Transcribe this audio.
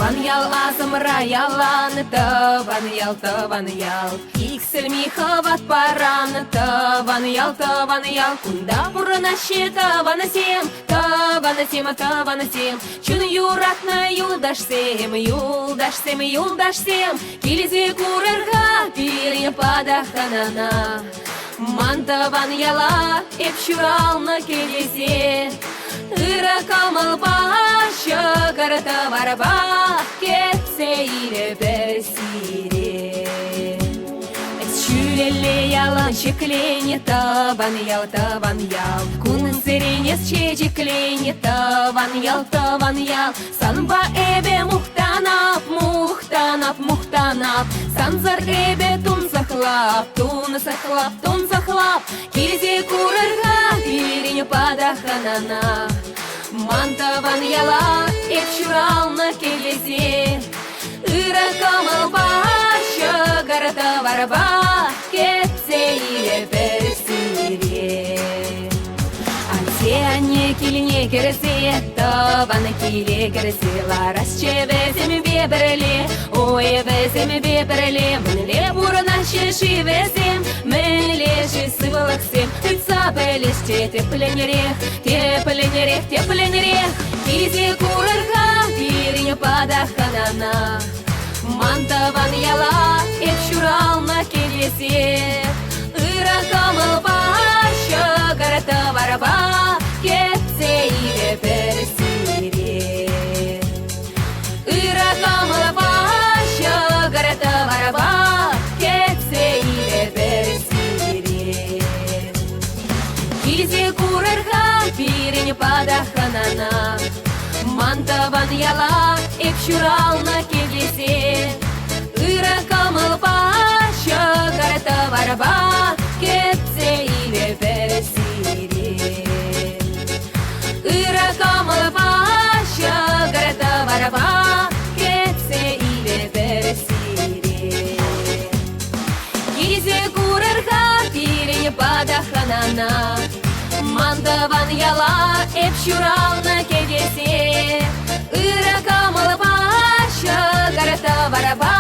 Ваньял азымра яланы, ваньял. Иксельми хават параны, ваньял. Кунда пурнаще ванасем. Чун юратна юлдашсем. Килизе курырга пирне падаханана. Манта ваньяла эпшурална келесе. Ыра камал баша карата варба кетсе иле берсире. Чулеле ялан чеклене ваньял. Кун сиренес чечеклене ваньял. Санба эбе мухтанап. Санзар эбе тун захлап. Кизе курырга пирне падаханана. Манта ваньяла эпшурална келесе. Ыра камал баша карата варба кетсе иле берсире. Ане килине кересе, таваны киле кересе. Ларасче везем беберле, ой везем беберле. Менле бурнаще шивезем, менле шисывалаксем. Тыца белесте тепленерех. Кизе курырга пирне падаханана. Манта ваньяла эпшурална келесе. Ыра камал баша карата варба кетсе иле берсире. Ыра камал баша карата варба кетсе иле берсире. Кизе курырга пирне падаханана. Манта ваньяла эпшурална келесе. Ыра камал баша карата варба кетсе иле берсире. Ыра камал баша карата варба кетсе иле берсире. Кизе курырга пирне падаханана. Манта ваньяла эпшурална келесе. Ыра камал баша карата варба